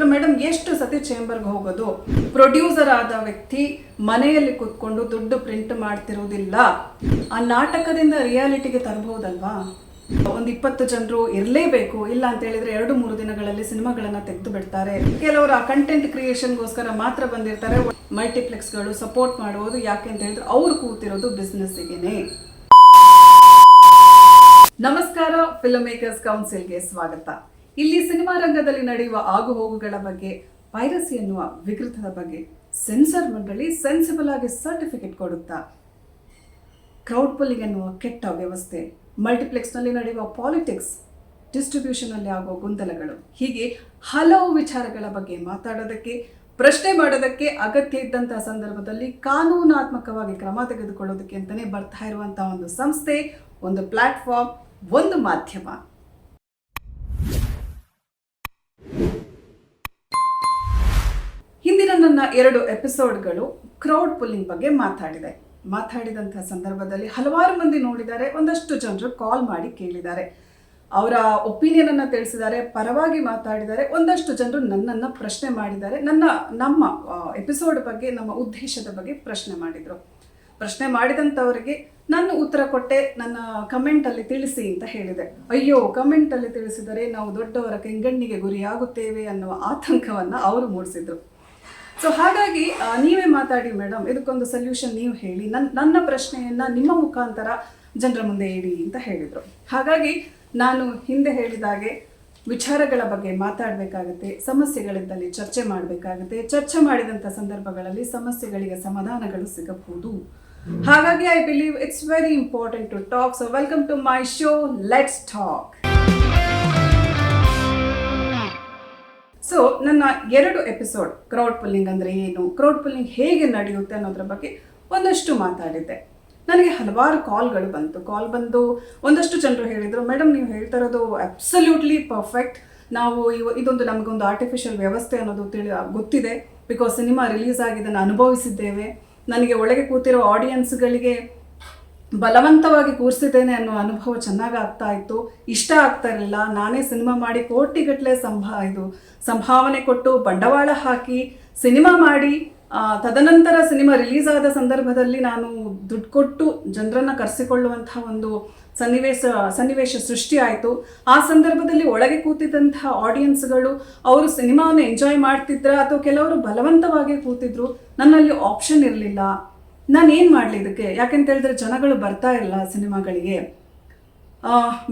ಕೇಳಿದ್ರು, ಮೇಡಮ್ ಎಷ್ಟು ಸತಿ ಚೇಂಬರ್ಗೆ ಹೋಗೋದು? ಪ್ರೊಡ್ಯೂಸರ್ ಆದ ವ್ಯಕ್ತಿ ಮನೆಯಲ್ಲಿ ಕೂತ್ಕೊಂಡು ದುಡ್ಡು ಪ್ರಿಂಟ್ ಮಾಡ್ತಿರೋದಿಲ್ಲ, ಆ ನಾಟಕದಿಂದ ರಿಯಾಲಿಟಿಗೆ ತರಬಹುದಲ್ವಾ? ಒಂದು 20 ಜನರು ಇರಲೇಬೇಕು, ಇಲ್ಲ ಅಂತ ಹೇಳಿದ್ರೆ 2-3 ದಿನಗಳಲ್ಲಿ ಸಿನಿಮಾಗಳನ್ನ ತೆಗೆದು ಬಿಡ್ತಾರೆ. ಕೆಲವರು ಆ ಕಂಟೆಂಟ್ ಕ್ರಿಯೇಷನ್ಗೋಸ್ಕರ ಮಾತ್ರ ಬಂದಿರ್ತಾರೆ. ಮಲ್ಟಿಪ್ಲೆಕ್ಸ್ಗಳು ಸಪೋರ್ಟ್ ಮಾಡುವುದು ಯಾಕೆ ಅಂತ ಹೇಳಿದ್ರೆ ಅವ್ರು ಕೂತಿರೋದು ಬಿಸ್ನೆಸ್ಸಿಗೆನೆ. ನಮಸ್ಕಾರ, ಫಿಲ್ಮ್ ಮೇಕರ್ಸ್ ಕೌನ್ಸಿಲ್ಗೆ ಸ್ವಾಗತ. ಇಲ್ಲಿ ಸಿನಿಮಾ ರಂಗದಲ್ಲಿ ನಡೆಯುವ ಆಗುಹೋಗುಗಳ ಬಗ್ಗೆ, ಪೈರಸಿ ಎನ್ನುವ ವಿಕೃತದ ಬಗ್ಗೆ ಸೆನ್ಸರ್ ಮಂಡಳಿ ಸೆನ್ಸಿಬಲ್ ಆಗಿ ಸರ್ಟಿಫಿಕೇಟ್ ಕೊಡುತ್ತಾ, ಕ್ರೌಡ್ ಪುಲ್ಲಿಂಗ್ ಎನ್ನುವ ಕೆಟ್ಟ ವ್ಯವಸ್ಥೆ, ಮಲ್ಟಿಪ್ಲೆಕ್ಸ್ನಲ್ಲಿ ನಡೆಯುವ ಪಾಲಿಟಿಕ್ಸ್, ಡಿಸ್ಟ್ರಿಬ್ಯೂಷನಲ್ಲಿ ಆಗುವ ಗೊಂದಲಗಳು, ಹೀಗೆ ಹಲವು ವಿಚಾರಗಳ ಬಗ್ಗೆ ಮಾತಾಡೋದಕ್ಕೆ, ಪ್ರಶ್ನೆ ಮಾಡೋದಕ್ಕೆ ಅಗತ್ಯ ಇದ್ದಂತಹ ಸಂದರ್ಭದಲ್ಲಿ ಕಾನೂನಾತ್ಮಕವಾಗಿ ಕ್ರಮ ತೆಗೆದುಕೊಳ್ಳೋದಕ್ಕೆ ಅಂತಲೇ ಬರ್ತಾ ಇರುವಂತಹ ಒಂದು ಸಂಸ್ಥೆ, ಒಂದು ಪ್ಲಾಟ್ಫಾರ್ಮ್, ಒಂದು ಮಾಧ್ಯಮ. ಹಿಂದಿನ ನನ್ನ 2 ಎಪಿಸೋಡ್ಗಳು ಕ್ರೌಡ್ ಪುಲ್ಲಿಂಗ್ ಬಗ್ಗೆ ಮಾತಾಡಿದಂತಹ ಸಂದರ್ಭದಲ್ಲಿ ಹಲವಾರು ಮಂದಿ ನೋಡಿದ್ದಾರೆ, ಒಂದಷ್ಟು ಜನರು ಕಾಲ್ ಮಾಡಿ ಕೇಳಿದ್ದಾರೆ, ಅವರ ಒಪಿನಿಯನ್ ಅನ್ನು ತಿಳಿಸಿದ್ದಾರೆ, ಪರವಾಗಿ ಮಾತಾಡಿದ್ದಾರೆ, ಒಂದಷ್ಟು ಜನರು ನನ್ನನ್ನು ಪ್ರಶ್ನೆ ಮಾಡಿದ್ದಾರೆ. ನಮ್ಮ ಎಪಿಸೋಡ್ ಬಗ್ಗೆ, ನಮ್ಮ ಉದ್ದೇಶದ ಬಗ್ಗೆ ಪ್ರಶ್ನೆ ಮಾಡಿದರು. ಪ್ರಶ್ನೆ ಮಾಡಿದಂಥವರಿಗೆ ನಾನು ಉತ್ತರ ಕೊಟ್ಟೆ, ನನ್ನ ಕಮೆಂಟಲ್ಲಿ ತಿಳಿಸಿ ಅಂತ ಹೇಳಿದೆ. ಅಯ್ಯೋ, ಕಮೆಂಟಲ್ಲಿ ತಿಳಿಸಿದರೆ ನಾವು ದೊಡ್ಡವರ ಕೆಂಗಣ್ಣಿಗೆ ಗುರಿಯಾಗುತ್ತೇವೆ ಅನ್ನುವ ಆತಂಕವನ್ನು ಅವರು ಮೂಡಿಸಿದ್ರು. ಸೊ ಹಾಗಾಗಿ ನೀವೇ ಮಾತಾಡಿ ಮೇಡಮ್, ಇದಕ್ಕೊಂದು ಸೊಲ್ಯೂಷನ್ ನೀವು ಹೇಳಿ, ನನ್ನ ಪ್ರಶ್ನೆಯನ್ನು ನಿಮ್ಮ ಮುಖಾಂತರ ಜನರ ಮುಂದೆ ಇಡಿ ಅಂತ ಹೇಳಿದರು. ಹಾಗಾಗಿ ನಾನು ಹಿಂದೆ ಹೇಳಿದಾಗೆ ವಿಚಾರಗಳ ಬಗ್ಗೆ ಮಾತಾಡಬೇಕಾಗುತ್ತೆ, ಸಮಸ್ಯೆಗಳಿದ್ದಲ್ಲಿ ಚರ್ಚೆ ಮಾಡಬೇಕಾಗುತ್ತೆ, ಚರ್ಚೆ ಮಾಡಿದಂಥ ಸಂದರ್ಭಗಳಲ್ಲಿ ಸಮಸ್ಯೆಗಳಿಗೆ ಸಮಾಧಾನಗಳು ಸಿಗಬಹುದು. ಹಾಗಾಗಿ I believe it's very important to talk. So welcome to my show, let's talk. So ನನ್ನ 2 ಎಪಿಸೋಡ್ ಕ್ರೌಡ್ ಪುಲ್ಲಿಂಗ್ ಅಂದರೆ ಏನು, ಕ್ರೌಡ್ ಪುಲ್ಲಿಂಗ್ ಹೇಗೆ ನಡೆಯುತ್ತೆ ಅನ್ನೋದ್ರ ಬಗ್ಗೆ ಒಂದಷ್ಟು ಮಾತಾಡಿದ್ದೆ. ನನಗೆ ಹಲವಾರು ಕಾಲ್ಗಳು ಬಂದು ಒಂದಷ್ಟು ಜನರು ಹೇಳಿದರು, ಮೇಡಮ್ ನೀವು ಹೇಳ್ತಾ ಇರೋದು ಅಬ್ಸಲ್ಯೂಟ್ಲಿ ಪರ್ಫೆಕ್ಟ್, ನಾವು ಇದೊಂದು ನಮಗೊಂದು ಆರ್ಟಿಫಿಷಿಯಲ್ ವ್ಯವಸ್ಥೆ ಅನ್ನೋದು ಗೊತ್ತಿದೆ, ಬಿಕಾಸ್ ಸಿನಿಮಾ ರಿಲೀಸ್ ಆಗಿದ್ದನ್ನು ಅನುಭವಿಸಿದ್ದೇವೆ, ನನಗೆ ಒಳಗೆ ಕೂತಿರೋ ಆಡಿಯನ್ಸ್ಗಳಿಗೆ ಬಲವಂತವಾಗಿ ಕೂರಿಸಿದ್ದೇನೆ ಅನ್ನೋ ಅನುಭವ ಚೆನ್ನಾಗಿ ಆಗ್ತಾ ಇತ್ತು, ಇಷ್ಟ ಆಗ್ತಾ ಇರಲಿಲ್ಲ. ನಾನೇ ಸಿನಿಮಾ ಮಾಡಿ ಕೋಟಿಗಟ್ಟಲೆ ಸಂಭಾವನೆ ಕೊಟ್ಟು ಬಂಡವಾಳ ಹಾಕಿ ಸಿನಿಮಾ ಮಾಡಿ, ತದನಂತರ ಸಿನಿಮಾ ರಿಲೀಸ್ ಆದ ಸಂದರ್ಭದಲ್ಲಿ ನಾನು ದುಡ್ಡು ಕೊಟ್ಟು ಜನರನ್ನು ಕರೆಸಿಕೊಳ್ಳುವಂತಹ ಒಂದು ಸನ್ನಿವೇಶ ಸೃಷ್ಟಿ ಆಯಿತು. ಆ ಸಂದರ್ಭದಲ್ಲಿ ಒಳಗೆ ಕೂತಿದ್ದಂತಹ ಆಡಿಯನ್ಸ್ಗಳು ಅವರು ಸಿನಿಮಾವನ್ನು ಎಂಜಾಯ್ ಮಾಡ್ತಿದ್ರ ಅಥವಾ ಕೆಲವರು ಬಲವಂತವಾಗಿ ಕೂತಿದ್ರು, ನನ್ನಲ್ಲಿ ಆಪ್ಷನ್ ಇರಲಿಲ್ಲ. ನಾನೇನು ಮಾಡಲಿ ಇದಕ್ಕೆ? ಯಾಕೆಂತ ಹೇಳಿದ್ರೆ ಜನಗಳು ಬರ್ತಾ ಇಲ್ಲ ಸಿನಿಮಾಗಳಿಗೆ,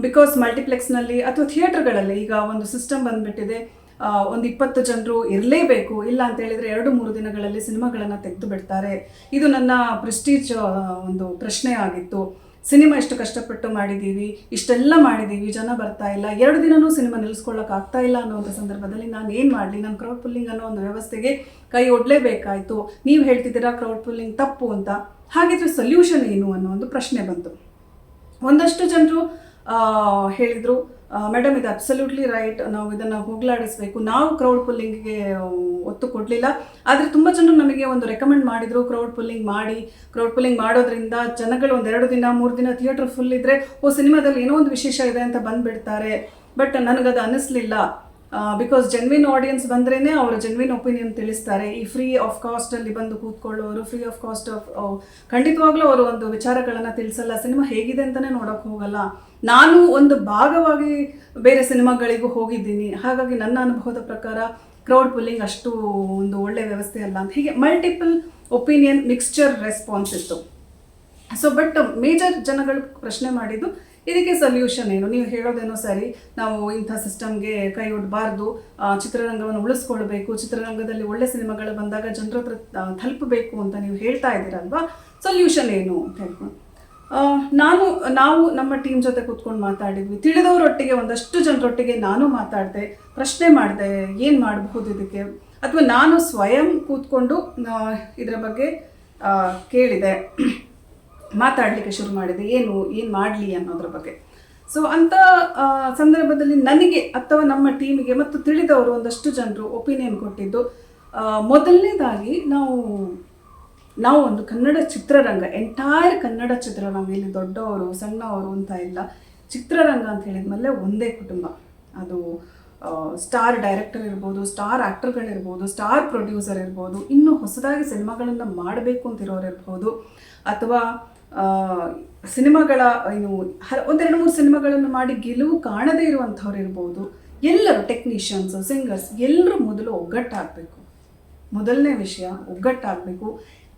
ಬಿಕಾಸ್ ಮಲ್ಟಿಪ್ಲೆಕ್ಸ್ನಲ್ಲಿ ಅಥವಾ ಥಿಯೇಟರ್ಗಳಲ್ಲಿ ಈಗ ಒಂದು ಸಿಸ್ಟಮ್ ಬಂದುಬಿಟ್ಟಿದೆ, ಒಂದು 20 ಜನರು ಇರಲೇಬೇಕು, ಇಲ್ಲ ಅಂತ ಹೇಳಿದರೆ 2-3 ದಿನಗಳಲ್ಲಿ ಸಿನಿಮಾಗಳನ್ನು ತೆಗೆದು ಬಿಡ್ತಾರೆ. ಇದು ನನ್ನ ಪ್ರೆಸ್ಟೀಜ್ ಒಂದು ಪ್ರಶ್ನೆ ಆಗಿತ್ತು. ಸಿನಿಮಾ ಎಷ್ಟು ಕಷ್ಟಪಟ್ಟು ಮಾಡಿದ್ದೀವಿ, ಇಷ್ಟೆಲ್ಲ ಮಾಡಿದ್ದೀವಿ, ಜನ ಬರ್ತಾ ಇಲ್ಲ, 2 ದಿನವೂ ಸಿನಿಮಾ ನಿಲ್ಲಿಸ್ಕೊಳ್ಳೋಕೆ ಆಗ್ತಾ ಇಲ್ಲ ಅನ್ನೋಂಥ ಸಂದರ್ಭದಲ್ಲಿ ನಾನು ಏನು ಮಾಡಲಿ? ನಾನು ಕ್ರೌಡ್ ಪುಲ್ಲಿಂಗ್ ಅನ್ನೋ ಒಂದು ವ್ಯವಸ್ಥೆಗೆ ಕೈ ಒಡ್ಲೇಬೇಕಾಯಿತು. ನೀವು ಹೇಳ್ತಿದ್ದೀರಾ ಕ್ರೌಡ್ ಪುಲ್ಲಿಂಗ್ ತಪ್ಪು ಅಂತ, ಹಾಗಿದ್ರೆ ಸೊಲ್ಯೂಷನ್ ಏನು ಅನ್ನೋ ಒಂದು ಪ್ರಶ್ನೆ ಬಂತು. ಒಂದಷ್ಟು ಜನರು ಹೇಳಿದರು, ಮೇಡಮ್ ಇದು ಅಬ್ಸಲ್ಯೂಟ್ಲಿ ರೈಟ್, ನಾವು ಇದನ್ನು ಹೋಗಲಾಡಿಸಬೇಕು, ನಾವು ಕ್ರೌಡ್ ಪುಲ್ಲಿಂಗಿಗೆ ಒತ್ತು ಕೊಡಲಿಲ್ಲ, ಆದರೆ ತುಂಬ ಜನರು ನಮಗೆ ಒಂದು ರೆಕಮೆಂಡ್ ಮಾಡಿದರು, ಕ್ರೌಡ್ ಪುಲ್ಲಿಂಗ್ ಮಾಡೋದ್ರಿಂದ ಜನಗಳು 1-2 ದಿನ 3 ದಿನ ಥಿಯೇಟರ್ ಫುಲ್ ಇದ್ದರೆ ಸಿನಿಮಾದಲ್ಲಿ ಏನೋ ಒಂದು ವಿಶೇಷ ಇದೆ ಅಂತ ಬಂದುಬಿಡ್ತಾರೆ. ಬಟ್ ನನಗದು ಅನ್ನಿಸ್ಲಿಲ್ಲ, ಬಿಕಾಸ್ ಜೆನ್ವಿನ್ ಆಡಿಯನ್ಸ್ ಬಂದ್ರೇ ಅವರು ಜೆನ್ವಿನ್ ಒಪಿನಿಯನ್ ತಿಳಿಸ್ತಾರೆ. ಈ ಫ್ರೀ ಆಫ್ ಕಾಸ್ಟಲ್ಲಿ ಬಂದು ಕೂತ್ಕೊಳ್ಳೋರು, ಫ್ರೀ ಆಫ್ ಕಾಸ್ಟ್ ಖಂಡಿತವಾಗ್ಲೂ ಅವರು ಒಂದು ವಿಚಾರಗಳನ್ನು ತಿಳಿಸಲ್ಲ, ಸಿನಿಮಾ ಹೇಗಿದೆ ಅಂತಲೇ ನೋಡೋಕೆ ಹೋಗಲ್ಲ. ನಾನು ಒಂದು ಭಾಗವಾಗಿ ಬೇರೆ ಸಿನಿಮಾಗಳಿಗೂ ಹೋಗಿದ್ದೀನಿ, ಹಾಗಾಗಿ ನನ್ನ ಅನುಭವದ ಪ್ರಕಾರ ಕ್ರೌಡ್ ಪುಲ್ಲಿಂಗ್ ಅಷ್ಟು ಒಂದು ಒಳ್ಳೆಯ ವ್ಯವಸ್ಥೆ ಅಲ್ಲ ಅಂತ. ಹೀಗೆ ಮಲ್ಟಿಪಲ್ ಒಪಿನಿಯನ್ ಮಿಕ್ಸ್ಚರ್ ರೆಸ್ಪಾನ್ಸ್ ಇತ್ತು. ಸೊ ಬಟ್ ಮೇಜರ್ ಜನಗಳು ಪ್ರಶ್ನೆ ಮಾಡಿದ್ದು, ಇದಕ್ಕೆ ಸೊಲ್ಯೂಷನ್ ಏನು? ನೀವು ಹೇಳೋದೇನೋ ಸರಿ, ನಾವು ಇಂಥ ಸಿಸ್ಟಮ್ಗೆ ಕೈ ಒಡ್ಡಬಾರ್ದು, ಚಿತ್ರರಂಗವನ್ನು ಉಳಿಸ್ಕೊಳ್ಬೇಕು, ಚಿತ್ರರಂಗದಲ್ಲಿ ಒಳ್ಳೆ ಸಿನಿಮಾಗಳು ಬಂದಾಗ ಜನರ ಹತ್ರ ತಲುಪಬೇಕು ಅಂತ ನೀವು ಹೇಳ್ತಾ ಇದ್ದೀರಲ್ವಾ, ಸೊಲ್ಯೂಷನ್ ಏನು ಅಂತ ಹೇಳ್ಕೊಂಡು ನಾವು ನಮ್ಮ ಟೀಮ್ ಜೊತೆ ಕೂತ್ಕೊಂಡು ಮಾತಾಡಿದ್ವಿ. ತಿಳಿದವರೊಟ್ಟಿಗೆ, ಒಂದಷ್ಟು ಜನರೊಟ್ಟಿಗೆ ನಾನು ಮಾತಾಡಿದೆ, ಪ್ರಶ್ನೆ ಮಾಡಿದೆ, ಏನು ಮಾಡಬಹುದು ಇದಕ್ಕೆ, ಅಥವಾ ನಾನು ಸ್ವಯಂ ಕೂತ್ಕೊಂಡು ಇದರ ಬಗ್ಗೆ ಕೇಳಿದೆ, ಮಾತಾಡಲಿಕ್ಕೆ ಶುರು ಮಾಡಿದೆ, ಏನು ಮಾಡಲಿ ಅನ್ನೋದ್ರ ಬಗ್ಗೆ. ಸೊ ಅಂಥ ಸಂದರ್ಭದಲ್ಲಿ ನನಗೆ ಅಥವಾ ನಮ್ಮ ಟೀಮಿಗೆ ಮತ್ತು ತಿಳಿದವರು ಒಂದಷ್ಟು ಜನರು ಒಪಿನಿಯನ್ ಕೊಟ್ಟಿದ್ದು, ಮೊದಲನೇದಾಗಿ ನಾವು ಒಂದು ಕನ್ನಡ ಚಿತ್ರರಂಗ, ಎಂಟೈರ್ ಕನ್ನಡ ಚಿತ್ರರಂಗ, ಇಲ್ಲಿ ದೊಡ್ಡವರು ಸಣ್ಣವರು ಅಂತ ಇಲ್ಲ, ಚಿತ್ರರಂಗ ಅಂತ ಹೇಳಿದ್ಮೇಲೆ ಒಂದೇ ಕುಟುಂಬ, ಅದು ಸ್ಟಾರ್ ಡೈರೆಕ್ಟರ್ ಇರ್ಬೋದು, ಸ್ಟಾರ್ ಆ್ಯಕ್ಟರ್ಗಳಿರ್ಬೋದು, ಸ್ಟಾರ್ ಪ್ರೊಡ್ಯೂಸರ್ ಇರ್ಬೋದು, ಇನ್ನೂ ಹೊಸದಾಗಿ ಸಿನಿಮಾಗಳನ್ನು ಮಾಡಬೇಕು ಅಂತಿರೋರು ಇರ್ಬೋದು, ಅಥವಾ ಸಿನಿಮಾಗಳ ಒಂದೆರಡು ಮೂರು ಸಿನಿಮಾಗಳನ್ನು ಮಾಡಿ ಗೆಲುವು ಕಾಣದೇ ಇರುವಂಥವ್ರು ಇರ್ಬೋದು. ಎಲ್ಲರೂ ಟೆಕ್ನಿಷಿಯನ್ಸ್, ಸಿಂಗರ್ಸ್ ಎಲ್ಲರೂ ಮೊದಲು ಒಗ್ಗಟ್ಟಾಗಬೇಕು. ಮೊದಲನೇ ವಿಷಯ ಒಗ್ಗಟ್ಟಾಗಬೇಕು.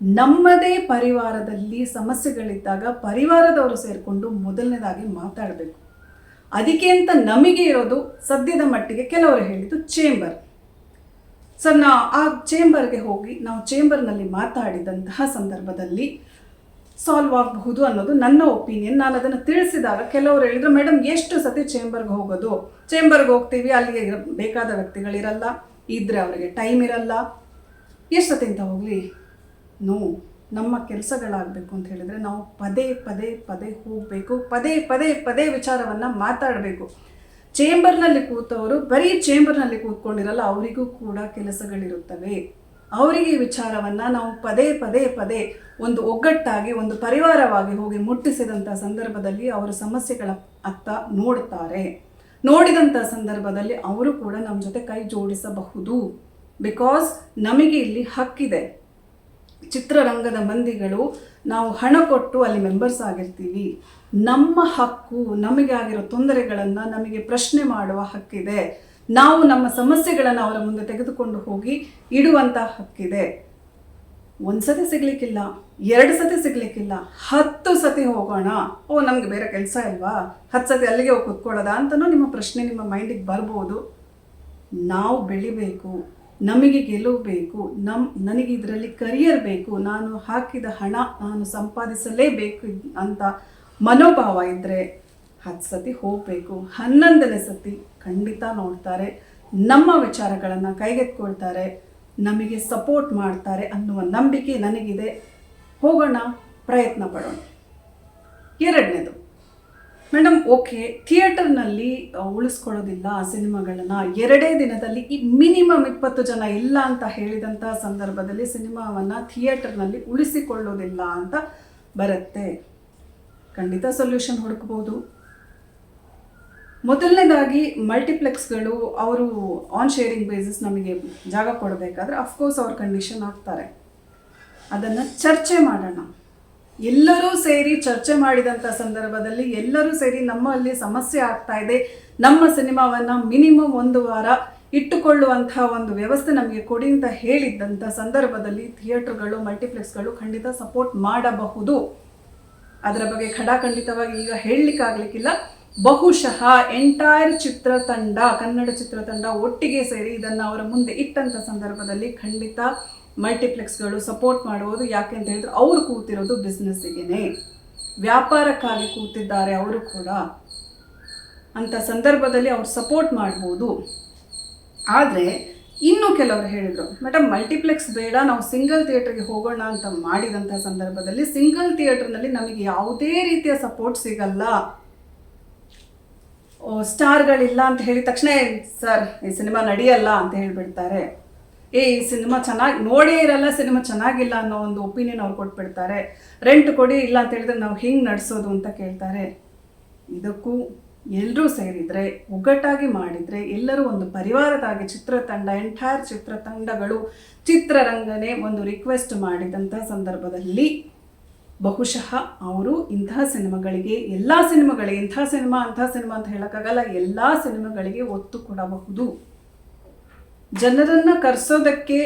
ನಮ್ಮದೇ ಪರಿವಾರದಲ್ಲಿ ಸಮಸ್ಯೆಗಳಿದ್ದಾಗ ಪರಿವಾರದವರು ಸೇರಿಕೊಂಡು ಮೊದಲನೇದಾಗಿ ಮಾತಾಡಬೇಕು. ಅದಕ್ಕೆ ಅಂತ ನಮಗೆ ಇರೋದು ಸದ್ಯದ ಮಟ್ಟಿಗೆ ಕೆಲವರು ಹೇಳಿದ್ದು ಚೇಂಬರ್. ಸರ್, ಆ ಚೇಂಬರ್ಗೆ ಹೋಗಿ ನಾವು ಚೇಂಬರ್ನಲ್ಲಿ ಮಾತಾಡಿದಂತಹ ಸಂದರ್ಭದಲ್ಲಿ ಸಾಲ್ವ್ ಆಗಬಹುದು ಅನ್ನೋದು ನನ್ನ ಒಪಿನಿಯನ್. ನಾನು ಅದನ್ನು ತಿಳಿಸಿದಾಗ ಕೆಲವರು ಹೇಳಿದ್ರು, ಮೇಡಮ್ ಎಷ್ಟು ಸತಿ ಚೇಂಬರ್ಗೆ ಹೋಗೋದು, ಚೇಂಬರ್ಗೆ ಹೋಗ್ತೀವಿ, ಅಲ್ಲಿಗೆ ಬೇಕಾದ ವ್ಯಕ್ತಿಗಳಿರಲ್ಲ, ಇದ್ದರೆ ಅವರಿಗೆ ಟೈಮ್ ಇರಲ್ಲ, ಎಷ್ಟು ಸತಿ ಅಂತ ಹೋಗಲಿ. ನೋ, ನಮ್ಮ ಕೆಲಸಗಳಾಗಬೇಕು ಅಂತ ಹೇಳಿದರೆ ನಾವು ಪದೇ ಪದೇ ಪದೇ ಹೋಗಬೇಕು, ಪದೇ ಪದೇ ಪದೇ ವಿಚಾರವನ್ನು ಮಾತಾಡಬೇಕು. ಚೇಂಬರ್ನಲ್ಲಿ ಕೂತವರು ಬರೀ ಚೇಂಬರ್ನಲ್ಲಿ ಕೂತ್ಕೊಂಡಿರಲ್ಲ, ಅವರಿಗೂ ಕೂಡ ಕೆಲಸಗಳಿರುತ್ತವೆ. ಅವರಿಗೆ ಈ ವಿಚಾರವನ್ನು ನಾವು ಪದೇ ಪದೇ ಪದೇ ಒಂದು ಒಗ್ಗಟ್ಟಾಗಿ ಒಂದು ಪರಿವಾರವಾಗಿ ಹೋಗಿ ಮುಟ್ಟಿಸಿದಂಥ ಸಂದರ್ಭದಲ್ಲಿ ಅವರ ಸಮಸ್ಯೆಗಳ ಅತ್ತ ನೋಡ್ತಾರೆ. ನೋಡಿದಂಥ ಸಂದರ್ಭದಲ್ಲಿ ಅವರು ಕೂಡ ನಮ್ಮ ಜೊತೆ ಕೈ ಜೋಡಿಸಬಹುದು. ಬಿಕಾಸ್ ನಮಗೆ ಇಲ್ಲಿ ಹಕ್ಕಿದೆ. ಚಿತ್ರರಂಗದ ಮಂದಿಗಳು ನಾವು ಹಣ ಕೊಟ್ಟು ಅಲ್ಲಿ ಮೆಂಬರ್ಸ್ ಆಗಿರ್ತೀವಿ. ನಮ್ಮ ಹಕ್ಕು, ನಮಗೆ ಆಗಿರೋ ತೊಂದರೆಗಳನ್ನು ನಮಗೆ ಪ್ರಶ್ನೆ ಮಾಡುವ ಹಕ್ಕಿದೆ. ನಾವು ನಮ್ಮ ಸಮಸ್ಯೆಗಳನ್ನು ಅವರ ಮುಂದೆ ತೆಗೆದುಕೊಂಡು ಹೋಗಿ ಇಡುವಂಥ ಹಕ್ಕಿದೆ. ಒಂದು ಸತಿ ಸಿಗ್ಲಿಕ್ಕಿಲ್ಲ, 2 ಸತಿ ಸಿಗ್ಲಿಕ್ಕಿಲ್ಲ, 10 ಸತಿ ಹೋಗೋಣ. ನಮಗೆ ಬೇರೆ ಕೆಲಸ ಇಲ್ವಾ, 10 ಸತಿ ಅಲ್ಲಿಗೆ ಹೋಗಿ ಕೂತ್ಕೊಳ್ಳೋದ ಅಂತನೂ ನಿಮ್ಮ ಪ್ರಶ್ನೆ ನಿಮ್ಮ ಮೈಂಡಿಗೆ ಬರ್ಬೋದು. ನಾವು ಬೆಳಿಬೇಕು, ನಮಗೆ ಗೆಲುವು ಬೇಕು, ನನಗೆ ಇದರಲ್ಲಿ ಕರಿಯರ್ ಬೇಕು, ನಾನು ಹಾಕಿದ ಹಣ ನಾನು ಸಂಪಾದಿಸಲೇಬೇಕು ಅಂತ ಮನೋಭಾವ ಇದ್ದರೆ 10 ಸತಿ ಹೋಗಬೇಕು. 11ನೇ ಸತಿ ಖಂಡಿತ ನೋಡ್ತಾರೆ, ನಮ್ಮ ವಿಚಾರಗಳನ್ನು ಕೈಗೆತ್ಕೊಳ್ತಾರೆ, ನಮಗೆ ಸಪೋರ್ಟ್ ಮಾಡ್ತಾರೆ ಅನ್ನುವ ನಂಬಿಕೆ ನನಗಿದೆ. ಹೋಗೋಣ, ಪ್ರಯತ್ನ ಪಡೋಣ. 2ನೇದು, ಮೇಡಮ್ ಓಕೆ, ಥಿಯೇಟರ್ನಲ್ಲಿ ಉಳಿಸ್ಕೊಳ್ಳೋದಿಲ್ಲ ಆ ಸಿನಿಮಾಗಳನ್ನು, 2 ದಿನದಲ್ಲಿ ಮಿನಿಮಮ್ 20 ಜನ ಇಲ್ಲ ಅಂತ ಹೇಳಿದಂಥ ಸಂದರ್ಭದಲ್ಲಿ ಸಿನಿಮಾವನ್ನು ಥಿಯೇಟರ್ನಲ್ಲಿ ಉಳಿಸಿಕೊಳ್ಳೋದಿಲ್ಲ ಅಂತ ಬರುತ್ತೆ. ಖಂಡಿತ ಸೊಲ್ಯೂಷನ್ ಹುಡುಕ್ಬೋದು. ಮೊದಲನೇದಾಗಿ ಮಲ್ಟಿಪ್ಲೆಕ್ಸ್ಗಳು ಅವರು ಆನ್ ಶೇರಿಂಗ್ ಬೇಸಿಸ್ ನಮಗೆ ಜಾಗ ಕೊಡಬೇಕಾದ್ರೆ ಅಫ್ಕೋರ್ಸ್ ಅವ್ರ ಕಂಡೀಷನ್ ಹಾಕ್ತಾರೆ. ಅದನ್ನು ಚರ್ಚೆ ಮಾಡೋಣ. ಎಲ್ಲರೂ ಸೇರಿ ಚರ್ಚೆ ಮಾಡಿದಂಥ ಸಂದರ್ಭದಲ್ಲಿ ಎಲ್ಲರೂ ಸೇರಿ ನಮ್ಮಲ್ಲಿ ಸಮಸ್ಯೆ ಆಗ್ತಾ ಇದೆ, ನಮ್ಮ ಸಿನಿಮಾವನ್ನು ಮಿನಿಮಮ್ 1 ವಾರ ಇಟ್ಟುಕೊಳ್ಳುವಂಥ ಒಂದು ವ್ಯವಸ್ಥೆ ನಮಗೆ ಕೊಡಿ ಅಂತ ಹೇಳಿದ್ದಂಥ ಸಂದರ್ಭದಲ್ಲಿ ಥಿಯೇಟರ್ಗಳು, ಮಲ್ಟಿಪ್ಲೆಕ್ಸ್ಗಳು ಖಂಡಿತ ಸಪೋರ್ಟ್ ಮಾಡಬಹುದು. ಅದರ ಬಗ್ಗೆ ಖಡಾಖಂಡಿತವಾಗಿ ಈಗ ಹೇಳಲಿಕ್ಕಾಗಲಿಕ್ಕಿಲ್ಲ. ಬಹುಶಃ ಎಂಟೈರ್ ಚಿತ್ರತಂಡ, ಕನ್ನಡ ಚಿತ್ರತಂಡ ಒಟ್ಟಿಗೆ ಸೇರಿ ಇದನ್ನು ಅವರ ಮುಂದೆ ಇಟ್ಟಂಥ ಸಂದರ್ಭದಲ್ಲಿ ಖಂಡಿತ ಮಲ್ಟಿಪ್ಲೆಕ್ಸ್ಗಳು ಸಪೋರ್ಟ್ ಮಾಡುವುದು. ಯಾಕೆ ಅಂತ ಹೇಳಿದ್ರೆ ಅವರು ಕೂತಿರೋದು ಬಿಸ್ನೆಸ್ಸಿಗೆ, ವ್ಯಾಪಾರಕ್ಕಾಗಿ ಕೂತಿದ್ದಾರೆ ಅವರು ಕೂಡ. ಅಂಥ ಸಂದರ್ಭದಲ್ಲಿ ಅವ್ರು ಸಪೋರ್ಟ್ ಮಾಡ್ಬೋದು. ಆದರೆ ಇನ್ನೂ ಕೆಲವರು ಹೇಳಿದರು, ಮೇಡಮ್ ಮಲ್ಟಿಪ್ಲೆಕ್ಸ್ ಬೇಡ, ನಾವು ಸಿಂಗಲ್ ಥಿಯೇಟರ್ಗೆ ಹೋಗೋಣ ಅಂತ ಮಾಡಿದಂಥ ಸಂದರ್ಭದಲ್ಲಿ ಸಿಂಗಲ್ ಥಿಯೇಟರ್ನಲ್ಲಿ ನಮಗೆ ಯಾವುದೇ ರೀತಿಯ ಸಪೋರ್ಟ್ ಸಿಗಲ್ಲ. ಸ್ಟಾರ್ಗಳಿಲ್ಲ ಅಂತ ಹೇಳಿದ ತಕ್ಷಣ ಸರ್ ಈ ಸಿನಿಮಾ ನಡೆಯಲ್ಲ ಅಂತ ಹೇಳಿಬಿಡ್ತಾರೆ. ಈ ಸಿನಿಮಾ ಚೆನ್ನಾಗಿ ನೋಡೇ ಇರಲ್ಲ, ಸಿನಿಮಾ ಚೆನ್ನಾಗಿಲ್ಲ ಅನ್ನೋ ಒಂದು ಒಪಿನಿಯನ್ ಅವ್ರು ಕೊಟ್ಬಿಡ್ತಾರೆ. ರೆಂಟ್ ಕೊಡಿ, ಇಲ್ಲ ಅಂತ ಹೇಳಿದ್ರೆ ನಾವು ಹಿಂಗೆ ನಡೆಸೋದು ಅಂತ ಕೇಳ್ತಾರೆ. ಇದಕ್ಕೂ ಎಲ್ಲರೂ ಸೇರಿದರೆ, ಒಗ್ಗಟ್ಟಾಗಿ ಮಾಡಿದರೆ, ಎಲ್ಲರೂ ಒಂದು ಪರಿವಾರದಾಗಿ ಚಿತ್ರತಂಡ, ಎಂಟೈರ್ ಚಿತ್ರತಂಡಗಳು ಚಿತ್ರರಂಗನೇ ಒಂದು ರಿಕ್ವೆಸ್ಟ್ ಮಾಡಿದಂಥ ಸಂದರ್ಭದಲ್ಲಿ ಬಹುಶಃ ಅವರು ಇಂತಹ ಸಿನಿಮಾಗಳಿಗೆ, ಎಲ್ಲ ಸಿನಿಮಾಗಳಿಗೆ, ಇಂಥ ಸಿನಿಮಾ ಅಂಥ ಸಿನಿಮಾ ಅಂತ ಹೇಳೋಕ್ಕಾಗಲ್ಲ, ಎಲ್ಲ ಸಿನಿಮಾಗಳಿಗೆ ಒತ್ತು ಕೊಡಬಹುದು. ಜನರನ್ನು ಕರೆಸೋದಕ್ಕೆ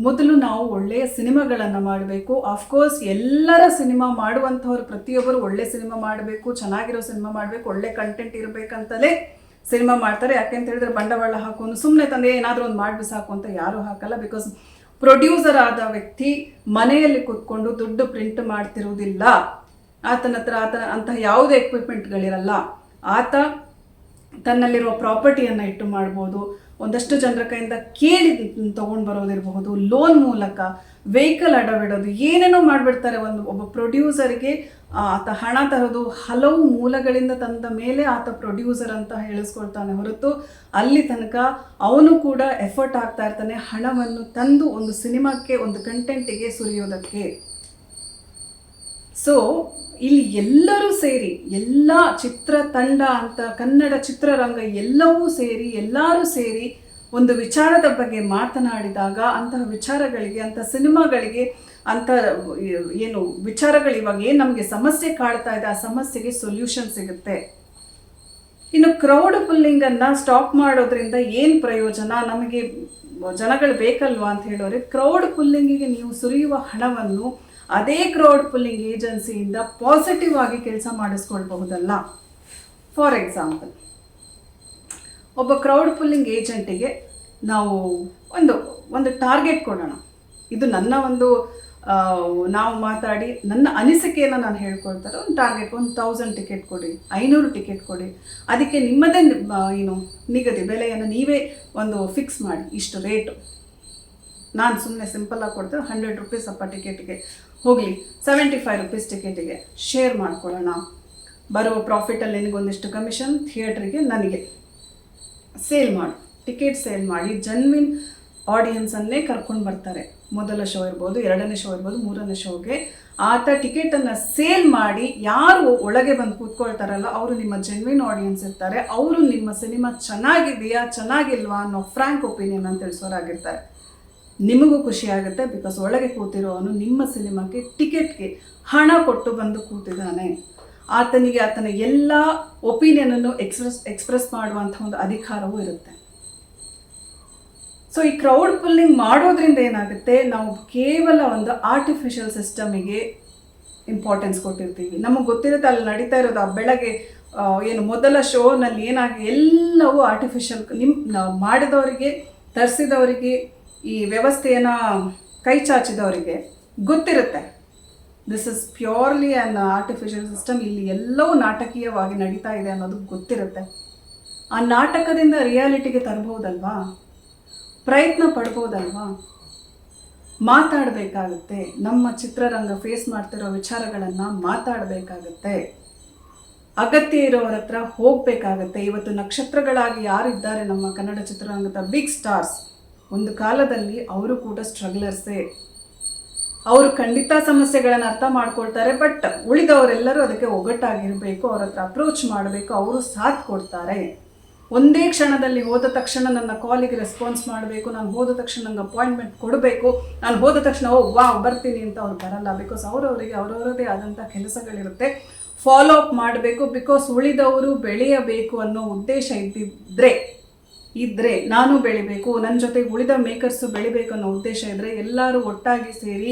ಮೊದಲು ನಾವು ಒಳ್ಳೆಯ ಸಿನಿಮಾಗಳನ್ನು ಮಾಡಬೇಕು. ಆಫ್ಕೋರ್ಸ್ ಎಲ್ಲರ ಸಿನಿಮಾ ಮಾಡುವಂಥವ್ರು ಪ್ರತಿಯೊಬ್ಬರು ಒಳ್ಳೆ ಸಿನಿಮಾ ಮಾಡಬೇಕು, ಚೆನ್ನಾಗಿರೋ ಸಿನಿಮಾ ಮಾಡಬೇಕು, ಒಳ್ಳೆ ಕಂಟೆಂಟ್ ಇರಬೇಕಂತಲೇ ಸಿನಿಮಾ ಮಾಡ್ತಾರೆ. ಯಾಕೆಂತ ಹೇಳಿದ್ರೆ ಬಂಡವಾಳ ಹಾಕೋನು ಸುಮ್ಮನೆ ತಂದೆ ಏನಾದರೂ ಒಂದು ಮಾಡಿಬಿಸಾಕು ಅಂತ ಯಾರೂ ಹಾಕಲ್ಲ. ಬಿಕಾಸ್ ಪ್ರೊಡ್ಯೂಸರ್ ಆದ ವ್ಯಕ್ತಿ ಮನೆಯಲ್ಲಿ ಕೂತ್ಕೊಂಡು ದುಡ್ಡು ಪ್ರಿಂಟ್ ಮಾಡ್ತಿರುವುದಿಲ್ಲ. ಆತನ ಹತ್ರ ಅಂತಹ ಯಾವುದೇ ಎಕ್ವಿಪ್ಮೆಂಟ್ಗಳಿರಲ್ಲ. ಆತ ತನ್ನಲ್ಲಿರುವ ಪ್ರಾಪರ್ಟಿಯನ್ನು ಇಟ್ಟು ಮಾಡ್ಬೋದು, ಒಂದಷ್ಟು ಜನರ ಕೈಯಿಂದ ಕೇಳಿ ತೊಗೊಂಡು ಬರೋದಿರಬಹುದು, ಲೋನ್ ಮೂಲಕ ವೆಹಿಕಲ್ ಅಡವಿಡೋದು, ಏನೇನೋ ಮಾಡಿಬಿಡ್ತಾರೆ. ಒಬ್ಬ ಪ್ರೊಡ್ಯೂಸರ್ಗೆ ಆತ ಹಣ ತರೋದು ಹಲವು ಮೂಲಗಳಿಂದ ತಂದ ಮೇಲೆ ಆತ ಪ್ರೊಡ್ಯೂಸರ್ ಅಂತ ಹೇಳಿಸ್ಕೊಳ್ತಾನೆ ಹೊರತು ಅಲ್ಲಿ ತನಕ ಅವನು ಕೂಡ ಎಫರ್ಟ್ ಆಗ್ತಾ ಇರ್ತಾನೆ ಹಣವನ್ನು ತಂದು ಒಂದು ಸಿನಿಮಾಕ್ಕೆ, ಒಂದು ಕಂಟೆಂಟಿಗೆ ಸುರಿಯೋದಕ್ಕೆ. ಸೊ ಇಲ್ಲಿ ಎಲ್ಲರೂ ಸೇರಿ, ಎಲ್ಲ ಚಿತ್ರತಂಡ ಅಂತ ಕನ್ನಡ ಚಿತ್ರರಂಗ ಎಲ್ಲವೂ ಸೇರಿ, ಎಲ್ಲರೂ ಸೇರಿ ಒಂದು ವಿಚಾರದ ಬಗ್ಗೆ ಮಾತನಾಡಿದಾಗ ಅಂತಹ ವಿಚಾರಗಳಿಗೆ, ಅಂಥ ಸಿನಿಮಾಗಳಿಗೆ, ಅಂಥ ಏನು ವಿಚಾರಗಳು ಇವಾಗ ಏನು ನಮಗೆ ಸಮಸ್ಯೆ ಕಾಡ್ತಾ ಇದೆ, ಆ ಸಮಸ್ಯೆಗೆ ಸೊಲ್ಯೂಷನ್ ಸಿಗುತ್ತೆ. ಇನ್ನು ಕ್ರೌಡ್ ಪುಲ್ಲಿಂಗನ್ನು ಸ್ಟಾಪ್ ಮಾಡೋದ್ರಿಂದ ಏನು ಪ್ರಯೋಜನ, ನಮಗೆ ಜನಗಳು ಬೇಕಲ್ವಾ ಅಂತ ಹೇಳೋರೆ, ಕ್ರೌಡ್ ಪುಲ್ಲಿಂಗಿಗೆ ನೀವು ಸುರಿಯುವ ಹಣವನ್ನು ಅದೇ ಕ್ರೌಡ್ ಪುಲ್ಲಿಂಗ್ ಏಜೆನ್ಸಿಯಿಂದ ಪಾಸಿಟಿವ್ ಆಗಿ ಕೆಲಸ ಮಾಡಿಸ್ಕೊಳ್ಬಹುದಲ್ಲ. ಫಾರ್ ಎಕ್ಸಾಂಪಲ್, ಒಬ್ಬ ಕ್ರೌಡ್ ಪುಲ್ಲಿಂಗ್ ಏಜೆಂಟಿಗೆ ನಾವು ಒಂದು ಟಾರ್ಗೆಟ್ ಕೊಡೋಣ. ಇದು ನನ್ನ ನಾವು ಮಾತಾಡಿ ನನ್ನ ಅನಿಸಿಕೆಯನ್ನು ನಾನು ಹೇಳ್ಕೊಳ್ತಾರೆ. ಒಂದು ಟಾರ್ಗೆಟ್ 1000 ಟಿಕೆಟ್ ಕೊಡಿ, 500 ಟಿಕೆಟ್ ಕೊಡಿ, ಅದಕ್ಕೆ ನಿಮ್ಮದೇ ನಿಗದಿ ಬೆಲೆಯನ್ನು ನೀವೇ ಫಿಕ್ಸ್ ಮಾಡಿ, ಇಷ್ಟು ರೇಟು. ನಾನು ಸುಮ್ಮನೆ ಸಿಂಪಲ್ಲಾಗಿ ಕೊಡ್ತೇನೆ, 100 ರೂಪೀಸ್ ಅಪ್ಪ ಟಿಕೆಟ್ಗೆ, ಹೋಗಲಿ 75 ರೂಪೀಸ್ ಟಿಕೆಟಿಗೆ ಶೇರ್ ಮಾಡ್ಕೊಳ್ಳೋಣ. ಬರುವ ಪ್ರಾಫಿಟಲ್ಲಿ ನಿನಗೊಂದಿಷ್ಟು ಕಮಿಷನ್, ಥಿಯೇಟ್ರಿಗೆ ನನಗೆ ಸೇಲ್ ಮಾಡು. ಟಿಕೆಟ್ ಸೇಲ್ ಮಾಡಿ ಜೆನ್ವಿನ್ ಆಡಿಯನ್ಸನ್ನೇ ಕರ್ಕೊಂಡು ಬರ್ತಾರೆ. ಮೊದಲ ಶೋ ಇರ್ಬೋದು, 2ನೇ ಶೋ ಇರ್ಬೋದು, 3ನೇ ಶೋಗೆ ಆತ ಟಿಕೆಟನ್ನು ಸೇಲ್ ಮಾಡಿ ಯಾರು ಒಳಗೆ ಬಂದು ಕೂತ್ಕೊಳ್ತಾರಲ್ಲ ಅವರು ನಿಮ್ಮ ಜೆನ್ವಿನ್ ಆಡಿಯನ್ಸ್ ಇರ್ತಾರೆ. ಅವರು ನಿಮ್ಮ ಸಿನಿಮಾ ಚೆನ್ನಾಗಿದೆಯಾ ಚೆನ್ನಾಗಿಲ್ವಾ ಅನ್ನೋ ಫ್ರ್ಯಾಂಕ್ ಒಪಿನಿಯನ್ ಅಂತ ತಿಳಿಸೋರಾಗಿರ್ತಾರೆ. ನಿಮಗೂ ಖುಷಿ ಆಗುತ್ತೆ, ಬಿಕಾಸ್ ಒಳಗೆ ಕೂತಿರೋವನು ನಿಮ್ಮ ಸಿನಿಮಾಕ್ಕೆ ಟಿಕೆಟ್ಗೆ ಹಣ ಕೊಟ್ಟು ಬಂದು ಕೂತಿದ್ದಾನೆ. ಆತನಿಗೆ ಆತನ ಎಲ್ಲ ಒಪಿನಿಯನನ್ನು ಎಕ್ಸ್ಪ್ರೆಸ್ ಮಾಡುವಂಥ ಒಂದು ಅಧಿಕಾರವೂ ಇರುತ್ತೆ. ಸೊ ಈ ಕ್ರೌಡ್ ಪುಲ್ಲಿಂಗ್ ಮಾಡೋದ್ರಿಂದ ಏನಾಗುತ್ತೆ, ನಾವು ಕೇವಲ ಒಂದು ಆರ್ಟಿಫಿಷಿಯಲ್ ಸಿಸ್ಟಮಿಗೆ ಇಂಪಾರ್ಟೆನ್ಸ್ ಕೊಟ್ಟಿರ್ತೀವಿ. ನಮಗೆ ಗೊತ್ತಿರುತ್ತೆ ಅಲ್ಲಿ ನಡೀತಾ ಇರೋದು ಆ ಬೆಳಗ್ಗೆ ಏನು ಮೊದಲ ಶೋನಲ್ಲಿ ಏನಾಗಿ ಎಲ್ಲವೂ ಆರ್ಟಿಫಿಷಿಯಲ್. ನಾವು ಮಾಡಿದವರಿಗೆ, ತರಿಸಿದವರಿಗೆ, ಈ ವ್ಯವಸ್ಥೆಯನ್ನು ಕೈ ಚಾಚಿದವರಿಗೆ ಗೊತ್ತಿರುತ್ತೆ this is purely on artificial system, ಇಲ್ಲಿ ಎಲ್ಲವೂ ನಾಟಕೀಯವಾಗಿ ನಡೀತಾ ಇದೆ ಅನ್ನೋದು ಗೊತ್ತಿರುತ್ತೆ. ಆ ನಾಟಕದಿಂದ ರಿಯಾಲಿಟಿಗೆ ತರಬಹುದಲ್ವಾ, ಪ್ರಯತ್ನ ಪಡ್ಬೋದಲ್ವಾ, ಮಾತಾಡಬೇಕಾಗುತ್ತೆ. ನಮ್ಮ ಚಿತ್ರರಂಗ ಫೇಸ್ ಮಾಡ್ತಿರೋ ವಿಚಾರಗಳನ್ನು ಮಾತಾಡಬೇಕಾಗತ್ತೆ, ಅಗತ್ಯ ಇರೋರ ಹತ್ರ ಹೋಗಬೇಕಾಗತ್ತೆ. ಇವತ್ತು ನಕ್ಷತ್ರಗಳಾಗಿ ಯಾರಿದ್ದಾರೆ ನಮ್ಮ ಕನ್ನಡ ಚಿತ್ರರಂಗದ ಬಿಗ್ ಸ್ಟಾರ್ಸ್, ಒಂದು ಕಾಲದಲ್ಲಿ ಅವರು ಕೂಡ ಸ್ಟ್ರಗ್ಲರ್ಸೇ. ಅವರು ಖಂಡಿತ ಸಮಸ್ಯೆಗಳನ್ನು ಅರ್ಥ ಮಾಡ್ಕೊಳ್ತಾರೆ, ಬಟ್ ಉಳಿದವರೆಲ್ಲರೂ ಅದಕ್ಕೆ ಒಗ್ಗಟ್ಟಾಗಿರಬೇಕು, ಅವ್ರ ಹತ್ರ ಅಪ್ರೋಚ್ ಮಾಡಬೇಕು, ಅವರು ಸಾಥ್ ಕೊಡ್ತಾರೆ. ಒಂದೇ ಕ್ಷಣದಲ್ಲಿ ಹೋದ ತಕ್ಷಣ ನನ್ನ ಕಾಲಿಗೆ ರೆಸ್ಪಾನ್ಸ್ ಮಾಡಬೇಕು, ನಾನು ಹೋದ ತಕ್ಷಣ ನಂಗೆ ಅಪಾಯಿಂಟ್ಮೆಂಟ್ ಕೊಡಬೇಕು, ನಾನು ಹೋದ ತಕ್ಷಣ ಬರ್ತೀನಿ ಅಂತ ಅವ್ರು ಬರಲ್ಲ. ಬಿಕಾಸ್ ಅವರವರಿಗೆ ಅವರವರದೇ ಆದಂಥ ಕೆಲಸಗಳಿರುತ್ತೆ, ಫಾಲೋ ಅಪ್ ಮಾಡಬೇಕು. ಬಿಕಾಸ್ ಉಳಿದವರು ಬೆಳೆಯಬೇಕು ಅನ್ನೋ ಉದ್ದೇಶ ಇದ್ದರೆ ನಾನು ಬೆಳಿಬೇಕು, ನನ್ನ ಜೊತೆಗೆ ಉಳಿದ ಮೇಕರ್ಸು ಬೆಳಿಬೇಕು ಅನ್ನೋ ಉದ್ದೇಶ ಇದ್ದರೆ ಎಲ್ಲರೂ ಒಟ್ಟಾಗಿ ಸೇರಿ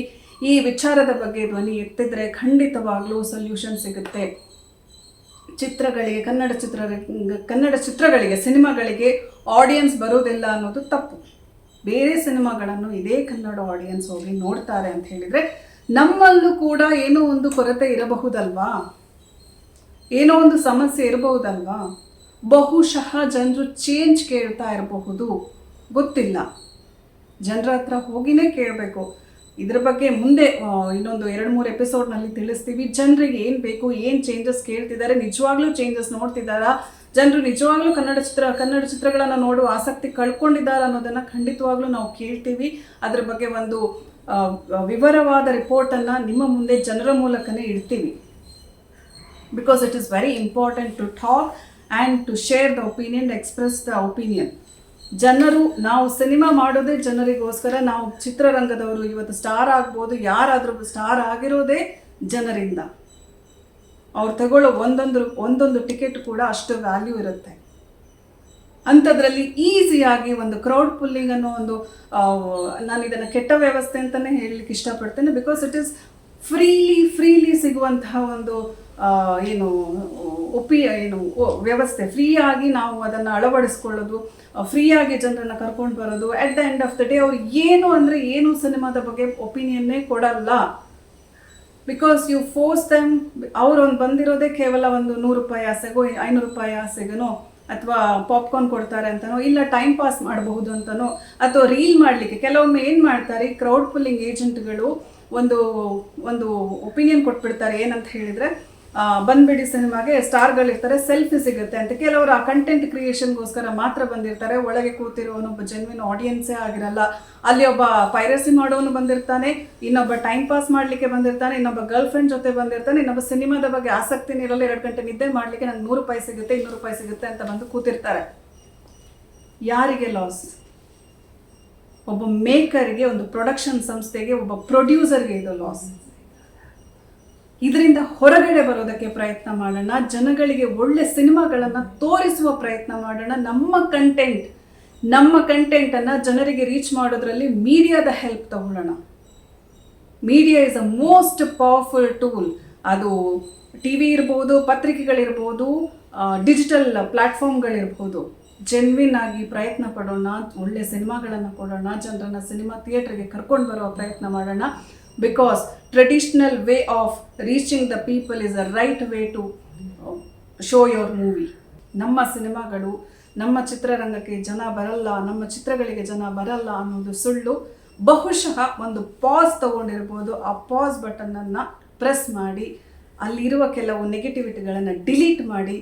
ಈ ವಿಚಾರದ ಬಗ್ಗೆ ಧ್ವನಿ ಎತ್ತಿದ್ರೆ ಖಂಡಿತವಾಗ್ಲೂ ಸೊಲ್ಯೂಷನ್ ಸಿಗುತ್ತೆ. ಚಿತ್ರಗಳಿಗೆ, ಕನ್ನಡ ಚಿತ್ರಗಳಿಗೆ, ಸಿನಿಮಾಗಳಿಗೆ ಆಡಿಯನ್ಸ್ ಬರೋದಿಲ್ಲ ಅನ್ನೋದು ತಪ್ಪು. ಬೇರೆ ಸಿನಿಮಾಗಳನ್ನು ಇದೇ ಕನ್ನಡ ಆಡಿಯನ್ಸ್ ಹೋಗಿ ನೋಡ್ತಾರೆ ಅಂತ ಹೇಳಿದರೆ ನಮ್ಮಲ್ಲೂ ಕೂಡ ಏನೋ ಒಂದು ಕೊರತೆ ಇರಬಹುದಲ್ವಾ, ಏನೋ ಒಂದು ಸಮಸ್ಯೆ ಇರಬಹುದಲ್ವಾ. ಬಹುಶಃ ಜನರು ಚೇಂಜ್ ಕೇಳ್ತಾ ಇರಬಹುದು, ಗೊತ್ತಿಲ್ಲ. ಜನರ ಹತ್ರ ಹೋಗಿನೇ ಕೇಳಬೇಕು. ಇದ್ರ ಬಗ್ಗೆ ಮುಂದೆ ಇನ್ನೊಂದು 2-3 ಎಪಿಸೋಡ್ನಲ್ಲಿ ತಿಳಿಸ್ತೀವಿ. ಜನರಿಗೆ ಏನು ಬೇಕು, ಏನು ಚೇಂಜಸ್ ಕೇಳ್ತಿದ್ದಾರೆ, ನಿಜವಾಗ್ಲೂ ಚೇಂಜಸ್ ನೋಡ್ತಿದ್ದಾರಾ, ಜನರು ನಿಜವಾಗ್ಲೂ ಕನ್ನಡ ಚಿತ್ರಗಳನ್ನು ನೋಡುವ ಆಸಕ್ತಿ ಕಳ್ಕೊಂಡಿದ್ದಾರೆ ಅನ್ನೋದನ್ನು ಖಂಡಿತವಾಗ್ಲೂ ನಾವು ಕೇಳ್ತೀವಿ. ಅದ್ರ ಬಗ್ಗೆ ಒಂದು ವಿವರವಾದ ರಿಪೋರ್ಟನ್ನು ನಿಮ್ಮ ಮುಂದೆ ಜನರ ಮೂಲಕನೇ ಇಡ್ತೀವಿ. Because it is very important to talk and to share the opinion, express the opinion. ಜನರು, ನಾವು ಸಿನಿಮಾ ಮಾಡೋದೇ ಜನರಿಗೋಸ್ಕರ. ನಾವು ಚಿತ್ರರಂಗದವರು ಇವತ್ತು ಸ್ಟಾರ್ ಆಗ್ಬೋದು, ಯಾರಾದರೂ ಸ್ಟಾರ್ ಆಗಿರೋದೇ ಜನರಿಂದ. ಅವ್ರು ತಗೊಳ್ಳೋ ಒಂದೊಂದು ಟಿಕೆಟ್ ಕೂಡ ಅಷ್ಟು ವ್ಯಾಲ್ಯೂ ಇರುತ್ತೆ. ಅಂಥದ್ರಲ್ಲಿ ಈಸಿಯಾಗಿ ಒಂದು ಕ್ರೌಡ್ ಪುಲ್ಲಿಂಗ್ ಅನ್ನೋ ನಾನು ಇದನ್ನು ಕೆಟ್ಟ ವ್ಯವಸ್ಥೆ ಅಂತಲೇ ಹೇಳಲಿಕ್ಕೆ ಇಷ್ಟಪಡ್ತೇನೆ. ಬಿಕಾಸ್ ಇಟ್ ಈಸ್ ಫ್ರೀಲಿ ಸಿಗುವಂತಹ ಒಂದು ವ್ಯವಸ್ಥೆ. ಫ್ರೀಯಾಗಿ ನಾವು ಅದನ್ನು ಅಳವಡಿಸ್ಕೊಳ್ಳೋದು, ಫ್ರೀಯಾಗಿ ಜನರನ್ನು ಕರ್ಕೊಂಡು ಬರೋದು. At the end of the day ಅವ್ರು ಏನು ಸಿನಿಮಾದ ಬಗ್ಗೆ ಒಪಿನಿಯನ್ನೇ ಕೊಡಲ್ಲ. Because you force them. ಅವರು ಬಂದಿರೋದೇ ಕೇವಲ ಒಂದು 100 ರೂಪಾಯಿ ಆಸೆಗೋ, 500 ರೂಪಾಯಿ ಆಸೆಗೋ, ಅಥವಾ ಪಾಪ್ಕಾರ್ನ್ ಕೊಡ್ತಾರೆ ಅಂತನೋ, ಇಲ್ಲ ಟೈಮ್ ಪಾಸ್ ಮಾಡಬಹುದು ಅಂತನೋ, ಅಥವಾ ರೀಲ್ ಮಾಡಲಿಕ್ಕೆ. ಕೆಲವೊಮ್ಮೆ ಏನು ಮಾಡ್ತಾರೆ, ಕ್ರೌಡ್ ಪುಲ್ಲಿಂಗ್ ಏಜೆಂಟ್ಗಳು ಒಂದು ಒಪಿನಿಯನ್ ಕೊಟ್ಬಿಡ್ತಾರೆ. ಏನಂತ ಹೇಳಿದರೆ, ಬಂದ್ಬಿಡಿ ಸಿನಿಮಾಗೆ ಸ್ಟಾರ್ಗಳಿರ್ತಾರೆ, ಸೆಲ್ಫಿ ಸಿಗುತ್ತೆ ಅಂತ. ಕೆಲವರು ಆ ಕಂಟೆಂಟ್ ಕ್ರಿಯೇಷನ್ಗೋಸ್ಕರ ಮಾತ್ರ ಬಂದಿರ್ತಾರೆ, ಒಳಗೆ ಕೂತಿರೋನೊಬ್ಬ ಜೆನ್ವಿನ್ ಆಡಿಯನ್ಸೇ ಆಗಿರಲ್ಲ. ಅಲ್ಲಿ ಒಬ್ಬ ಪೈರಸಿ ಮಾಡೋನು ಬಂದಿರ್ತಾನೆ, ಇನ್ನೊಬ್ಬ ಟೈಮ್ ಪಾಸ್ ಮಾಡಲಿಕ್ಕೆ ಬಂದಿರ್ತಾನೆ, ಇನ್ನೊಬ್ಬ ಗರ್ಲ್ ಫ್ರೆಂಡ್ ಜೊತೆ ಬಂದಿರ್ತಾನೆ, ಇನ್ನೊಬ್ಬ ಸಿನಿಮಾದ ಬಗ್ಗೆ ಆಸಕ್ತಿನೇ ಇರಲ್ಲ, 2 ಗಂಟೆ ನಿದ್ದೆ ಮಾಡಲಿಕ್ಕೆ ನಂಗೆ 100 ರೂಪಾಯಿ ಸಿಗುತ್ತೆ, 200 ರೂಪಾಯಿ ಸಿಗುತ್ತೆ ಅಂತ ಬಂದು ಕೂತಿರ್ತಾರೆ. ಯಾರಿಗೆ ಲಾಸ್? ಒಬ್ಬ ಮೇಕರ್ಗೆ, ಒಂದು ಪ್ರೊಡಕ್ಷನ್ ಸಂಸ್ಥೆಗೆ, ಒಬ್ಬ ಪ್ರೊಡ್ಯೂಸರ್ಗೆ ಇದು ಲಾಸ್. ಇದರಿಂದ ಹೊರಗಡೆ ಬರೋದಕ್ಕೆ ಪ್ರಯತ್ನ ಮಾಡೋಣ, ಜನಗಳಿಗೆ ಒಳ್ಳೆ ಸಿನಿಮಾಗಳನ್ನು ತೋರಿಸುವ ಪ್ರಯತ್ನ ಮಾಡೋಣ. ನಮ್ಮ ಕಂಟೆಂಟನ್ನು ಜನರಿಗೆ ರೀಚ್ ಮಾಡೋದ್ರಲ್ಲಿ ಮೀಡಿಯಾದ ಹೆಲ್ಪ್ ತಗೊಳ್ಳೋಣ. Media is a most powerful tool. ಅದು ಟಿ ವಿ ಇರ್ಬೋದು, ಪತ್ರಿಕೆಗಳಿರ್ಬೋದು, ಡಿಜಿಟಲ್ ಪ್ಲ್ಯಾಟ್ಫಾರ್ಮ್ಗಳಿರ್ಬೋದು. ಜೆನ್ವಿನ್ ಆಗಿ ಪ್ರಯತ್ನ ಪಡೋಣ, ಒಳ್ಳೆ ಸಿನಿಮಾಗಳನ್ನು ಕೊಡೋಣ, ಜನರನ್ನು ಸಿನಿಮಾ ಥಿಯೇಟ್ರಿಗೆ ಕರ್ಕೊಂಡು ಬರುವ ಪ್ರಯತ್ನ ಮಾಡೋಣ. Because traditional way of reaching the people is a right way to show your movie. ನಮ್ಮ ಸಿನಿಮಾಗಳು, ನಮ್ಮ ಚಿತ್ರರಂಗಕ್ಕೆ ಜನ ಬರಲ್ಲ, ನಮ್ಮ ಚಿತ್ರಗಳಿಗೆ ಜನ ಬರಲ್ಲ ಅನ್ನೋದು ಸುಳ್ಳು. ಬಹುಶಃ ಒಂದು ಪಾಸ್ ತಗೊಂಡಿರ್ಬೋದು. ಆ ಪಾಸ್ ಬಟನನ್ನು ಪ್ರೆಸ್ ಮಾಡಿ ಅಲ್ಲಿರುವ ಕೆಲವು ನೆಗೆಟಿವಿಟಿಗಳನ್ನು ಡಿಲೀಟ್ ಮಾಡಿ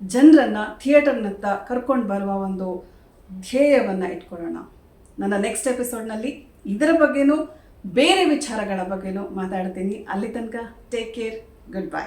ಜನರನ್ನು ಥಿಯೇಟರ್ನತ್ತ ಕರ್ಕೊಂಡು ಬರುವ ಒಂದು ಧ್ಯೇಯವನ್ನು ಇಟ್ಕೊಳ್ಳೋಣ. ನನ್ನ ನೆಕ್ಸ್ಟ್ ಎಪಿಸೋಡ್ನಲ್ಲಿ ಇದರ ಬಗ್ಗೆನೂ ಬೇರೆ ವಿಚಾರಗಳ ಬಗ್ಗೆನೂ ಮಾತಾಡ್ತೀನಿ. ಅಲ್ಲಿ ತನಕ ಟೇಕ್ ಕೇರ್, ಗುಡ್ ಬೈ.